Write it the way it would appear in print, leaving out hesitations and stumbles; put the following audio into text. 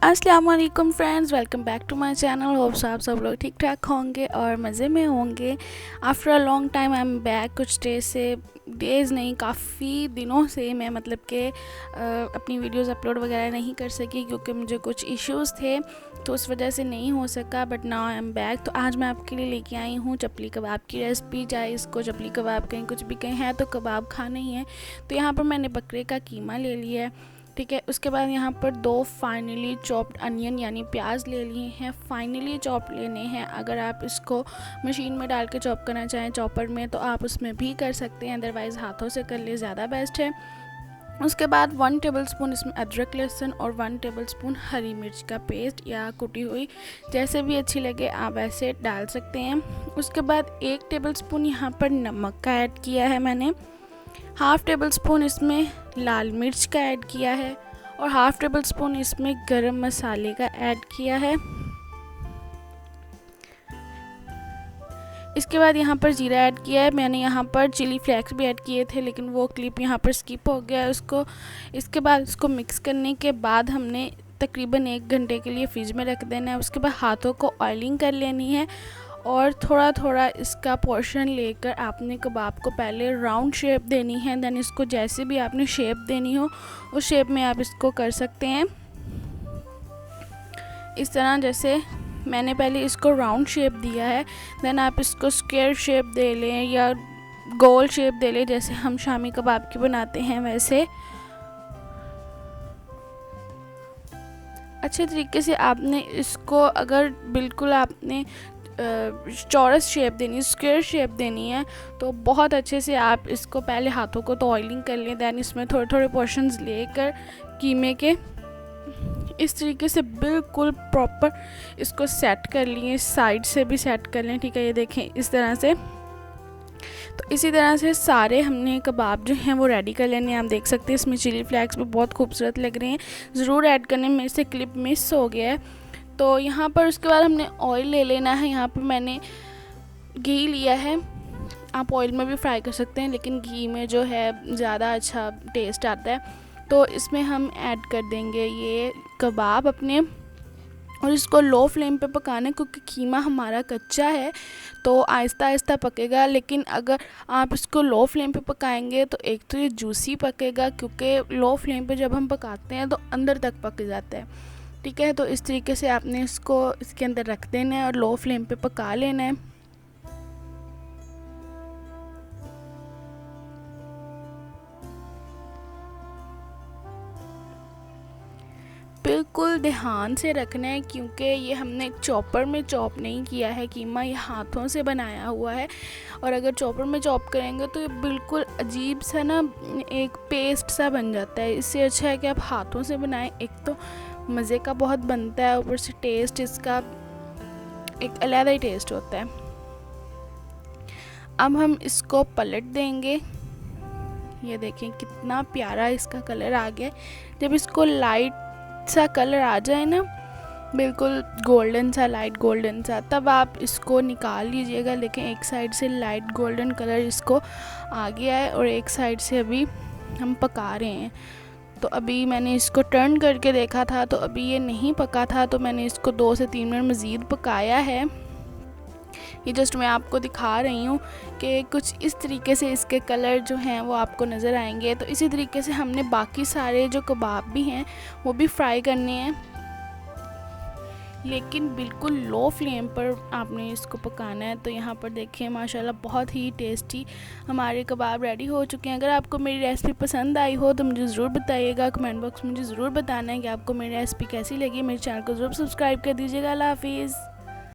अस्सलाम वालेकुम friends, welcome back to my channel. Hopes आप सब लोग ठीक ठाक होंगे और मज़े में होंगे। After a long time I am back. कुछ डेज़ नहीं, काफ़ी दिनों से मैं मतलब कि अपनी वीडियोस अपलोड वगैरह नहीं कर सकी क्योंकि मुझे कुछ इश्यूज़ थे, तो उस वजह से नहीं हो सका। But now I am back. तो आज मैं आपके लिए लेके आई हूँ चपली कबाब की रेसिपी। चाहे इसको चपली कबाब कहीं, कुछ भी कहीं, है तो कबाब खाना ही है। तो यहाँ पर मैंने बकरे का कीमा ले लिया है, ठीक है। उसके बाद यहाँ पर 2 फाइनली चॉप्ड अनियन यानी प्याज ले लिए हैं। फाइनली चॉप लेने हैं। अगर आप इसको मशीन में डाल के चॉप करना चाहें चॉपर में तो आप उसमें भी कर सकते हैं, अदरवाइज़ हाथों से कर ले, ज़्यादा बेस्ट है। उसके बाद 1 टेबलस्पून इसमें अदरक लहसुन और 1 टेबलस्पून हरी मिर्च का पेस्ट या कुटी हुई, जैसे भी अच्छी लगे आप वैसे डाल सकते हैं। उसके बाद 1 टेबलस्पून यहाँ पर नमक का ऐड किया है मैंने। हाफ़ टेबल स्पून इसमें लाल मिर्च का ऐड किया है और हाफ़ टेबल स्पून इसमें गरम मसाले का ऐड किया है। इसके बाद यहाँ पर जीरा ऐड किया है। मैंने यहाँ पर चिली फ्लेक्स भी ऐड किए थे लेकिन वो क्लिप यहाँ पर स्किप हो गया है उसको। इसके बाद इसको मिक्स करने के बाद हमने तकरीबन 1 घंटे के लिए फ्रिज में रख देना है। उसके बाद हाथों को ऑयलिंग कर लेनी है और थोड़ा थोड़ा इसका पोर्शन लेकर आपने कबाब को पहले राउंड शेप देनी है। देन इसको जैसे भी आपने शेप देनी हो उस शेप में आप इसको कर सकते हैं। इस तरह जैसे मैंने पहले इसको राउंड शेप दिया है, देन आप इसको स्क्वायर शेप दे लें या गोल शेप दे लें, जैसे हम शामी कबाब की बनाते हैं वैसे। अच्छे तरीके से आपने इसको, अगर बिल्कुल आपने चौरस शेप देनी, स्क्वायर शेप देनी है तो बहुत अच्छे से आप इसको पहले हाथों को तो ऑयलिंग कर लें। दैन इसमें थोड़े थोड़े पोर्शंस लेकर कीमे के इस तरीके से बिल्कुल प्रॉपर इसको सेट कर लिए, साइड से भी सेट कर लें, ठीक है। ये देखें इस तरह से। तो इसी तरह से सारे हमने कबाब जो हैं वो रेडी कर लेने हैं। आप देख सकते हैं इसमें चिली फ्लेक्स भी बहुत खूबसूरत लग रहे हैं, ज़रूर ऐड करने, मेरे से क्लिप मिस हो गया है। तो यहाँ पर उसके बाद हमने ऑयल ले लेना है। यहाँ पर मैंने घी लिया है, आप ऑयल में भी फ्राई कर सकते हैं लेकिन घी में जो है ज़्यादा अच्छा टेस्ट आता है। तो इसमें हम ऐड कर देंगे ये कबाब अपने, और इसको लो फ्लेम पे पकाना है क्योंकि कीमा हमारा कच्चा है तो आहिस्ता आहिस्ता पकेगा। लेकिन अगर आप इसको लो फ्लेम पे पकाएंगे तो एक तो ये जूसी पकेगा, क्योंकि लो फ्लेम पे जब हम पकाते हैं तो अंदर तक पक जाता है, ठीक है। तो इस तरीके से आपने इसको इसके अंदर रख देना है और लो फ्लेम पे पका लेना है। बिल्कुल ध्यान से रखना है क्योंकि ये हमने चॉपर में चॉप नहीं किया है कीमा, ये हाथों से बनाया हुआ है। और अगर चॉपर में चॉप करेंगे तो ये बिल्कुल अजीब सा ना एक पेस्ट सा बन जाता है। इससे अच्छा है कि आप हाथों से बनाएं, एक तो मज़े का बहुत बनता है, ऊपर से टेस्ट इसका एक अलग ही टेस्ट होता है। अब हम इसको पलट देंगे। ये देखें कितना प्यारा इसका कलर आ गया। जब इसको लाइट सा कलर आ जाए ना, बिल्कुल गोल्डन सा, लाइट गोल्डन सा, तब आप इसको निकाल लीजिएगा। लेकिन एक साइड से लाइट गोल्डन कलर इसको आ गया है और एक साइड से अभी हम पका रहे हैं। तो अभी मैंने इसको टर्न करके देखा था तो अभी ये नहीं पका था, तो मैंने इसको 2 से 3 मिनट मज़ीद पकाया है। ये जस्ट मैं आपको दिखा रही हूँ कि कुछ इस तरीके से इसके कलर जो हैं वो आपको नज़र आएंगे। तो इसी तरीके से हमने बाकी सारे जो कबाब भी हैं वो भी फ्राई करने हैं, लेकिन बिल्कुल लो फ्लेम पर आपने इसको पकाना है। तो यहाँ पर देखें माशाल्लाह बहुत ही टेस्टी हमारे कबाब रेडी हो चुके हैं। अगर आपको मेरी रेसिपी पसंद आई हो तो मुझे ज़रूर बताइएगा, कमेंट बॉक्स में मुझे ज़रूर बताना है कि आपको मेरी रेसिपी कैसी लगी। मेरे चैनल को ज़रूर सब्सक्राइब कर दीजिएगा। अल्लाह हाफिज़।